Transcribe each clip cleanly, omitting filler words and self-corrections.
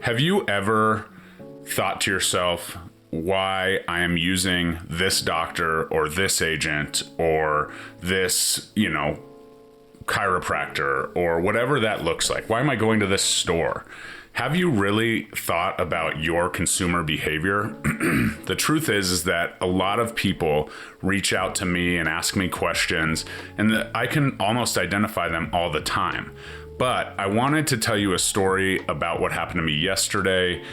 Have you ever thought to yourself, why I am using this doctor or this agent or this, chiropractor or whatever that looks like? Why am I going to this store? Have you really thought about your consumer behavior? The truth is that a lot of people reach out to me and ask me questions, and I can almost identify them all the time. But I wanted to tell you a story about what happened to me yesterday,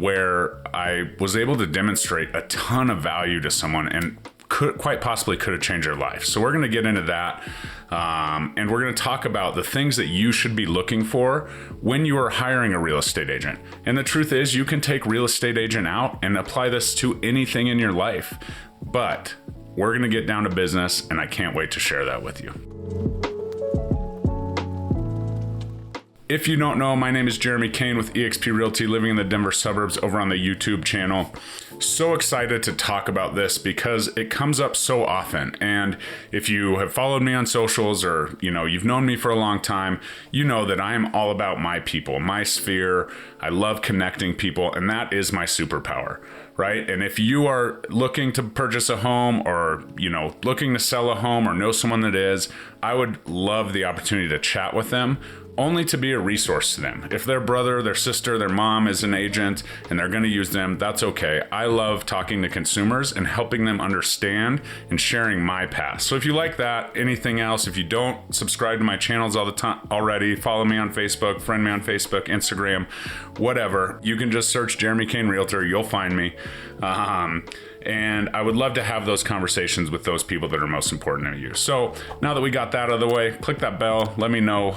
where I was able to demonstrate a ton of value to someone and quite possibly could have changed their life. So we're going to get into that, and we're going to talk about the things that you should be looking for when you are hiring a real estate agent. And the truth is, you can take real estate agent out and apply this to anything in your life. But we're going to get down to business, and I can't wait to share that with you. If you don't know, my name is Jeremy Kane with eXp Realty, living in the Denver suburbs, over on the YouTube channel. So excited to talk about this because it comes up so often. And if you have followed me on socials or, you've known me for a long time, you know that I am all about my people, my sphere. I love connecting people, and that is my superpower, right? And if you are looking to purchase a home or, looking to sell a home or know someone that is, I would love the opportunity to chat with them, only to be a resource to them. If their brother, their sister, their mom is an agent and they're going to use them, that's okay. I love talking to consumers and helping them understand and sharing my past. So if you like that, anything else, if you don't subscribe to my channels all the time already, follow me on Facebook, friend me on Facebook, Instagram, whatever, you can just search Jeremy Kane Realtor, you'll find me. And I would love to have those conversations with those people that are most important to you. So now that we got that out of the way, click that bell, let me know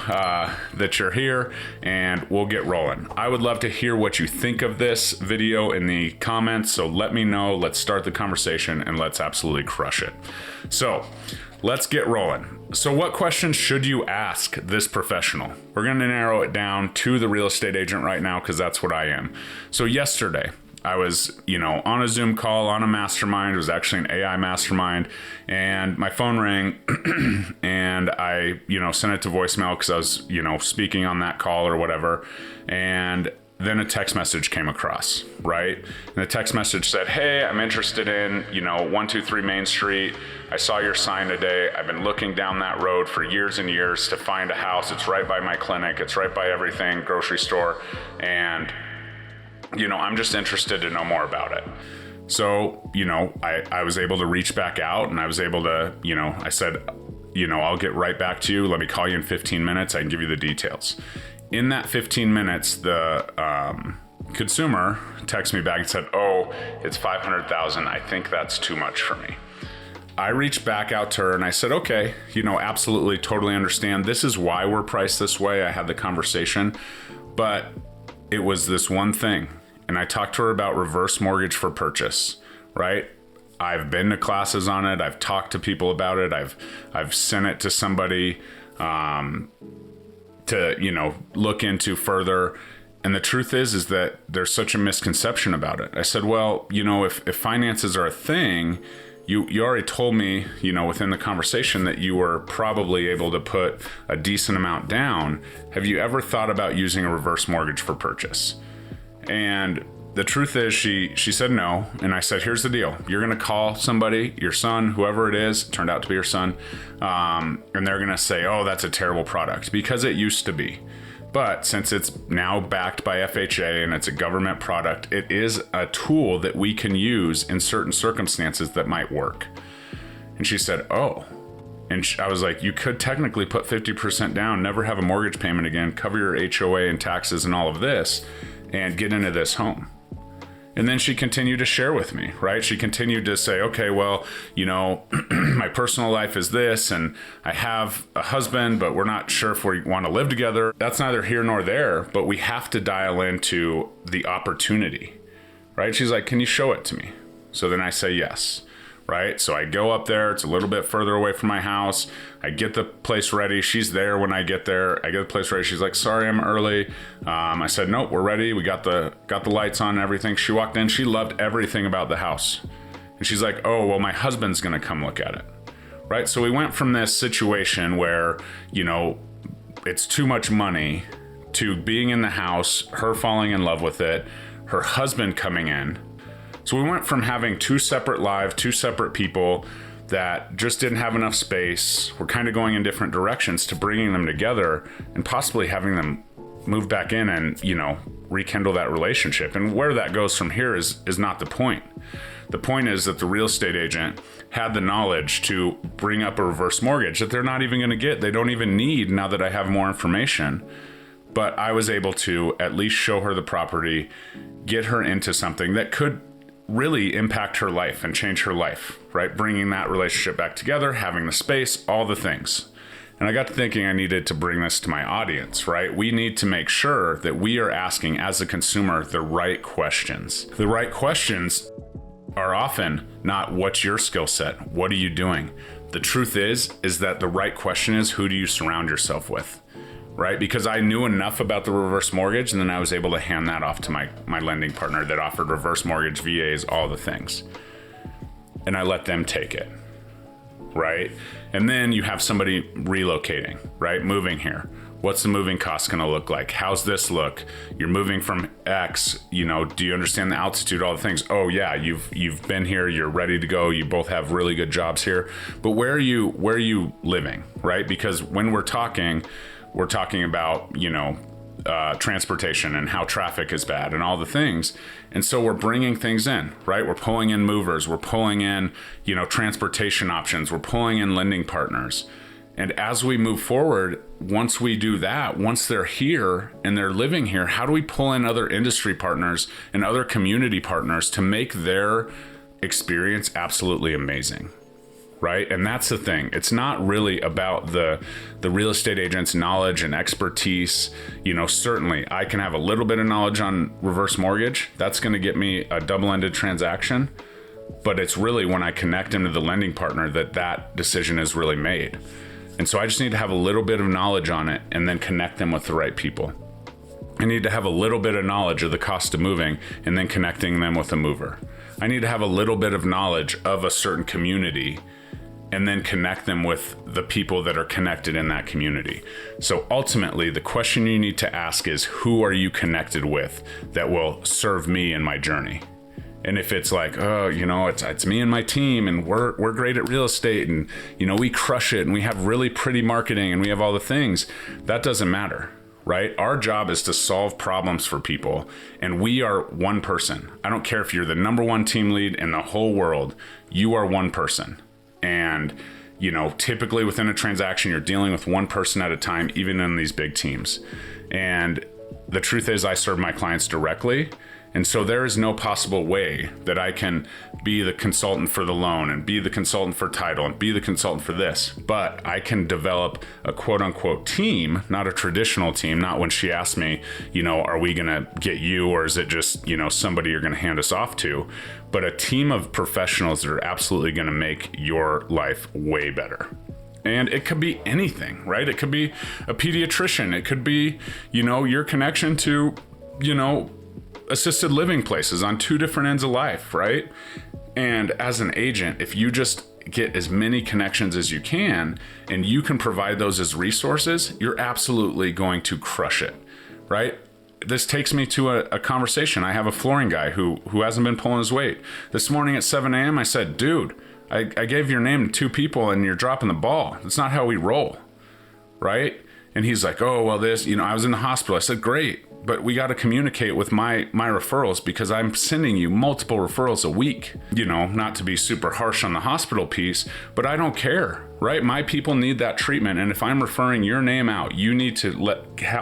that you're here, and we'll get rolling. I would love to hear what you think of this video in the comments, so let me know. Let's start the conversation and let's absolutely crush it. So let's get rolling. So what questions should you ask this professional? We're going to narrow it down to the real estate agent right now because that's what I am. So yesterday, I was, on a Zoom call, on a mastermind. It was actually an AI mastermind, and my phone rang and I, sent it to voicemail because I was, speaking on that call or whatever. And then a text message came across, right? And the text message said, hey, I'm interested in, 123 Main Street. I saw your sign today. I've been looking down that road for years and years to find a house. It's right by my clinic. It's right by everything, grocery store. And I'm just interested to know more about it. So, I was able to reach back out and I was able to, I said, I'll get right back to you. Let me call you in 15 minutes. I can give you the details. In that 15 minutes, the consumer texted me back and said, oh, it's $500,000. I think that's too much for me. I reached back out to her and I said, okay, absolutely, totally understand. This is why we're priced this way. I had the conversation, but it was this one thing. And I talked to her about reverse mortgage for purchase, right? I've been to classes on it. I've talked to people about it. I've sent it to somebody to, look into further. And the truth is that there's such a misconception about it. I said, well, if finances are a thing, you already told me, within the conversation that you were probably able to put a decent amount down. Have you ever thought about using a reverse mortgage for purchase? And the truth is she said no. And I said, here's the deal. You're going to call somebody, your son, whoever it is, turned out to be your son. And they're going to say, oh, that's a terrible product, because it used to be. But since it's now backed by FHA and it's a government product, it is a tool that we can use in certain circumstances that might work. And she said, oh. And I was like, you could technically put 50% down, never have a mortgage payment again, cover your HOA and taxes and all of this, and get into this home. And then she continued to share with me, right? She continued to say, okay, well, my personal life is this, and I have a husband, but we're not sure if we want to live together. That's neither here nor there, but we have to dial into the opportunity, right? She's like, can you show it to me? So then I say yes. Right? So I go up there. It's a little bit further away from my house. I get the place ready. She's there when I get there. I get the place ready. She's like, sorry, I'm early. I said, nope, we're ready. We got the lights on and everything. She walked in. She loved everything about the house. And she's like, oh, well, my husband's going to come look at it. Right? So we went from this situation where, it's too much money to being in the house, her falling in love with it, her husband coming in. So we went from having two separate lives, two separate people that just didn't have enough space, were kind of going in different directions, to bringing them together and possibly having them move back in and, rekindle that relationship. And where that goes from here is not the point. The point is that the real estate agent had the knowledge to bring up a reverse mortgage that they're not even going to get. They don't even need now that I have more information. But I was able to at least show her the property, get her into something that could really impact her life and change her life, right? Bringing that relationship back together, having the space, all the things. And I got to thinking I needed to bring this to my audience, right? We need to make sure that we are asking, as a consumer, the right questions. The right questions are often not what's your skill set? What are you doing? The truth is that the right question is, who do you surround yourself with, right? Because I knew enough about the reverse mortgage, and then I was able to hand that off to my lending partner that offered reverse mortgage, VAs, all the things. And I let them take it, right? And then you have somebody relocating, right? Moving here. What's the moving cost going to look like? How's this look? You're moving from X, do you understand the altitude, all the things? Oh yeah, you've been here, you're ready to go. You both have really good jobs here. But where are you living, right? Because when we're talking about, transportation and how traffic is bad and all the things. And so we're bringing things in, right? We're pulling in movers, we're pulling in, transportation options, we're pulling in lending partners. And as we move forward, once we do that, once they're here and they're living here, how do we pull in other industry partners and other community partners to make their experience absolutely amazing? Right? And that's the thing. It's not really about the real estate agent's knowledge and expertise. Certainly I can have a little bit of knowledge on reverse mortgage. That's going to get me a double-ended transaction. But it's really when I connect them to the lending partner that decision is really made. And so I just need to have a little bit of knowledge on it and then connect them with the right people. I need to have a little bit of knowledge of the cost of moving and then connecting them with a mover. I need to have a little bit of knowledge of a certain community and then connect them with the people that are connected in that community. So ultimately, the question you need to ask is, who are you connected with that will serve me in my journey? And if it's like, it's me and my team, and we're great at real estate, and we crush it, and we have really pretty marketing, and we have all the things, that doesn't matter, right? Our job is to solve problems for people, and we are one person. I don't care if you're the number one team lead in the whole world, you are one person. And, typically within a transaction, you're dealing with one person at a time, even in these big teams. And the truth is, I serve my clients directly. And so there is no possible way that I can be the consultant for the loan and be the consultant for title and be the consultant for this. But I can develop a quote unquote team, not a traditional team, not when she asked me, are we going to get you, or is it just, somebody you're going to hand us off to? But a team of professionals that are absolutely going to make your life way better. And it could be anything, right? It could be a pediatrician. It could be, your connection to, assisted living places on two different ends of life, right? And as an agent, if you just get as many connections as you can and you can provide those as resources, you're absolutely going to crush it, right? This takes me to a conversation. I have a flooring guy who hasn't been pulling his weight. This morning at 7 a.m. I said, dude, I gave your name to two people and you're dropping the ball. That's not how we roll, right? And he's like, oh, well, I was in the hospital. I said, great. But we got to communicate with my referrals, because I'm sending you multiple referrals a week, not to be super harsh on the hospital piece, but I don't care, right? My people need that treatment. And if I'm referring your name out, you need to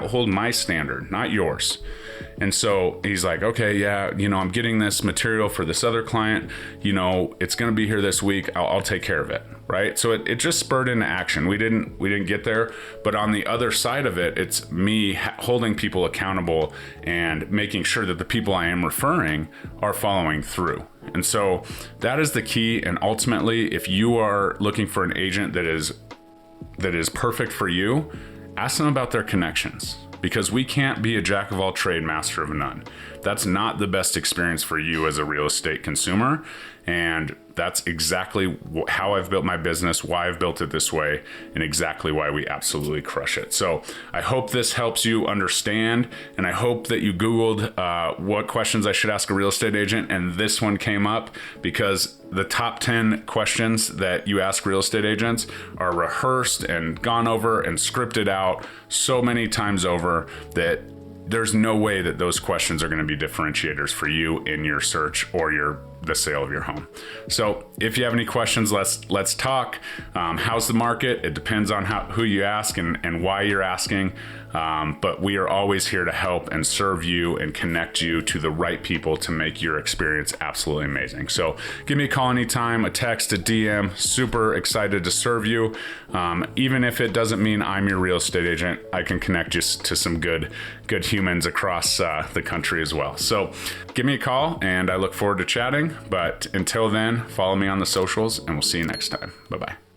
hold my standard, not yours. And so he's like, okay, yeah, I'm getting this material for this other client, it's going to be here this week. I'll take care of it. Right. So it just spurred into action. We didn't get there. But on the other side of it, it's me holding people accountable and making sure that the people I am referring are following through. And so that is the key. And ultimately, if you are looking for an agent that is perfect for you, ask them about their connections. Because we can't be a jack of all trade, master of none. That's not the best experience for you as a real estate consumer. And that's exactly how I've built my business, why I've built it this way, and exactly why we absolutely crush it. So I hope this helps you understand, and I hope that you Googled what questions I should ask a real estate agent, and this one came up because the top 10 questions that you ask real estate agents are rehearsed and gone over and scripted out so many times over that there's no way that those questions are going to be differentiators for you in your search or the sale of your home. So if you have any questions, let's talk. How's the market? It depends on who you ask and why you're asking. But we are always here to help and serve you and connect you to the right people to make your experience absolutely amazing. So give me a call anytime, a text, a DM. Super excited to serve you. Even if it doesn't mean I'm your real estate agent, I can connect you to some good humans across the country as well. So give me a call, and I look forward to chatting. But until then, follow me on the socials, and we'll see you next time. Bye-bye.